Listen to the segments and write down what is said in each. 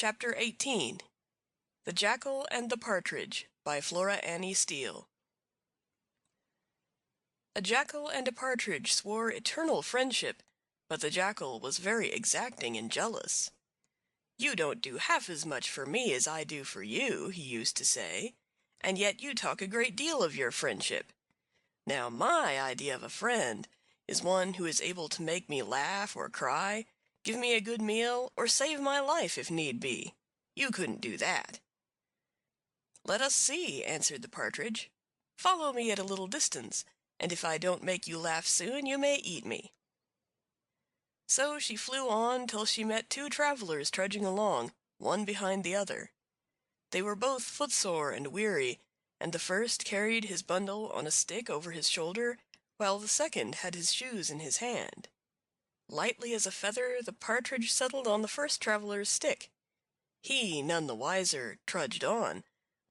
Chapter 18 The Jackal and the Partridge by Flora Annie Steel. A jackal and a partridge swore eternal friendship, but the jackal was very exacting and jealous. "You don't do half as much for me as I do for you," he used to say, "and yet you talk a great deal of your friendship. Now my idea of a friend is one who is able to make me laugh or cry, give me a good meal, or save my life if need be. You couldn't do that." "Let us see," answered the partridge. "Follow me at a little distance, and if I don't make you laugh soon you may eat me." So she flew on till she met two travelers trudging along, one behind the other. They were both footsore and weary, and the first carried his bundle on a stick over his shoulder, while the second had his shoes in his hand. Lightly as a feather the partridge settled on the first traveler's stick. He, none the wiser, trudged on,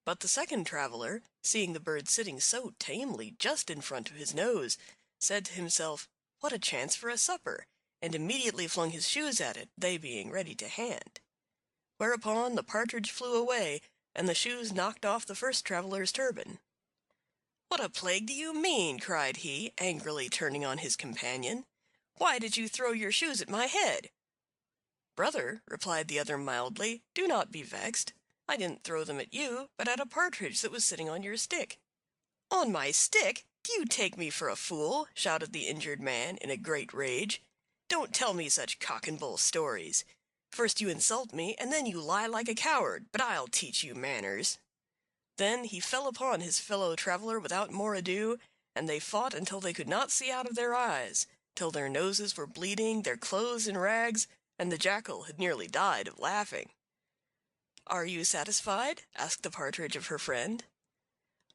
but the second traveler, seeing the bird sitting so tamely just in front of his nose, said to himself, "What a chance for a supper!" and immediately flung his shoes at it, they being ready to hand. Whereupon the partridge flew away, and the shoes knocked off the first traveler's turban. "What a plague do you mean?" cried he, angrily turning on his companion. "Why did you throw your shoes at my head?" "Brother," replied the other mildly, "do not be vexed. I didn't throw them at you, but at a partridge that was sitting on your stick." "On my stick? Do you take me for a fool?" shouted the injured man in a great rage. "Don't tell me such cock-and-bull stories. First you insult me, and then you lie like a coward, but I'll teach you manners." Then he fell upon his fellow traveler without more ado, and they fought until they could not see out of their eyes, till their noses were bleeding, their clothes in rags, and the jackal had nearly died of laughing. "Are you satisfied?" asked the partridge of her friend.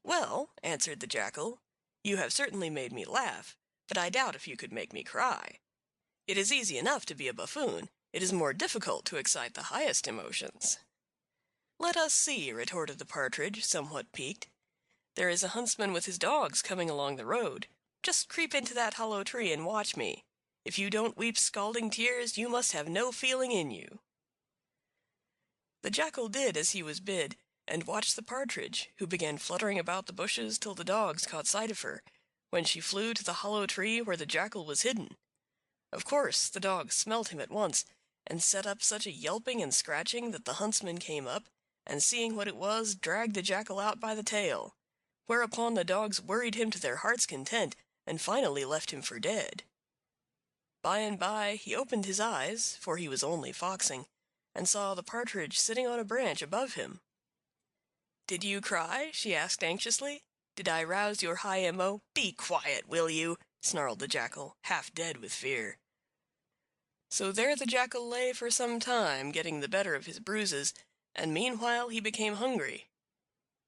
"Well," answered the jackal, "you have certainly made me laugh, but I doubt if you could make me cry. It is easy enough to be a buffoon, it is more difficult to excite the highest emotions." "Let us see," retorted the partridge, somewhat piqued. "There is a huntsman with his dogs coming along the road. Just creep into that hollow tree and watch me. If you don't weep scalding tears, you must have no feeling in you." The jackal did as he was bid, and watched the partridge, who began fluttering about the bushes till the dogs caught sight of her, when she flew to the hollow tree where the jackal was hidden. Of course the dogs smelt him at once, and set up such a yelping and scratching that the huntsman came up, and seeing what it was, dragged the jackal out by the tail. Whereupon the dogs worried him to their heart's content, and finally left him for dead. By and by he opened his eyes, for he was only foxing, and saw the partridge sitting on a branch above him. "Did you cry?" she asked anxiously. "Did I rouse your high emo—" "Be quiet, will you?" snarled the jackal, half dead with fear. So there the jackal lay for some time, getting the better of his bruises, and meanwhile he became hungry.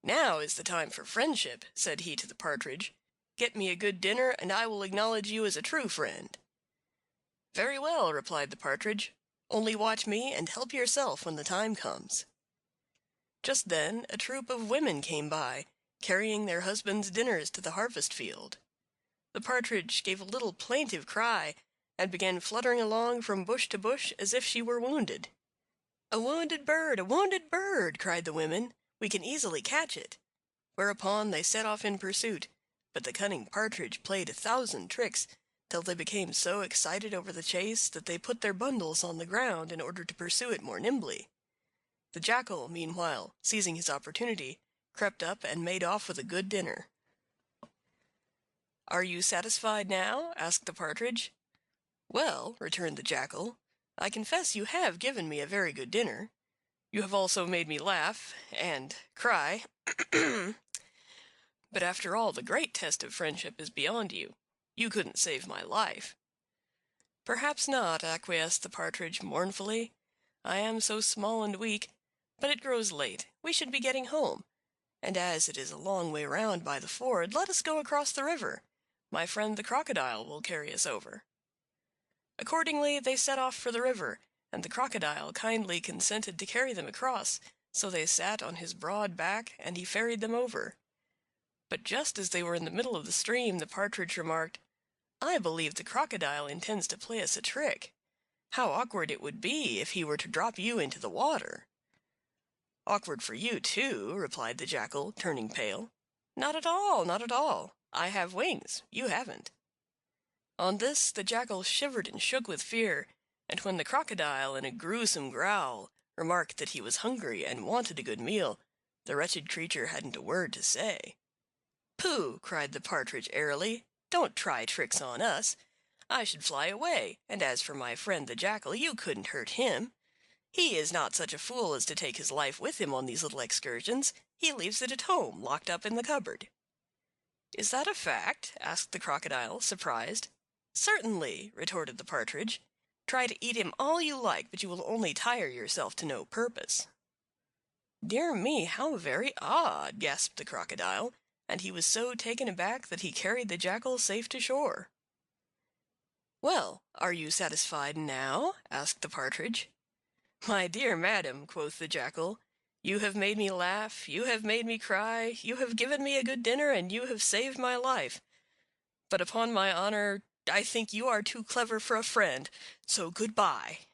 "Now is the time for friendship," said he to the partridge. "Get me a good dinner, and I will acknowledge you as a true friend." "Very well," replied the partridge. "Only watch me, and help yourself when the time comes." Just then a troop of women came by, carrying their husbands' dinners to the harvest field. The partridge gave a little plaintive cry, and began fluttering along from bush to bush as if she were wounded. "A wounded bird! A wounded bird!" cried the women. "We can easily catch it." Whereupon they set off in pursuit, but the cunning partridge played 1,000 tricks, till they became so excited over the chase that they put their bundles on the ground in order to pursue it more nimbly. The jackal, meanwhile, seizing his opportunity, crept up and made off with a good dinner. "Are you satisfied now?" asked the partridge. "Well," returned the jackal, "I confess you have given me a very good dinner. You have also made me laugh and cry. But after all, the great test of friendship is beyond you. You couldn't save my life." "Perhaps not," acquiesced the partridge mournfully. "I am so small and weak. But it grows late. We should be getting home. And as it is a long way round by the ford, let us go across the river. My friend the crocodile will carry us over." Accordingly they set off for the river, and the crocodile kindly consented to carry them across, so they sat on his broad back, and he ferried them over. But just as they were in the middle of the stream, the partridge remarked, "I believe the crocodile intends to play us a trick. How awkward it would be if he were to drop you into the water." "Awkward for you, too," replied the Jackal, turning pale. "Not at all, not at all. I have wings. You haven't." On this the Jackal shivered and shook with fear, and when the Crocodile, in a gruesome growl, remarked that he was hungry and wanted a good meal, the wretched creature hadn't a word to say. "Pooh!" cried the Partridge airily. "Don't try tricks on us. I should fly away, and as for my friend the Jackal, you couldn't hurt him. He is not such a fool as to take his life with him on these little excursions. He leaves it at home, locked up in the cupboard." "Is that a fact?" asked the Crocodile, surprised. "Certainly," retorted the Partridge. "Try to eat him all you like, but you will only tire yourself to no purpose." "Dear me, how very odd!" gasped the Crocodile, and he was so taken aback that he carried the Jackal safe to shore. "Well, are you satisfied now?" asked the Partridge. "My dear madam," quoth the Jackal, "you have made me laugh, you have made me cry, you have given me a good dinner, and you have saved my life. But upon my honor, I think you are too clever for a friend, so good-bye."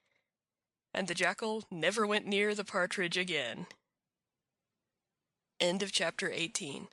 And the Jackal never went near the Partridge again. End of chapter 18.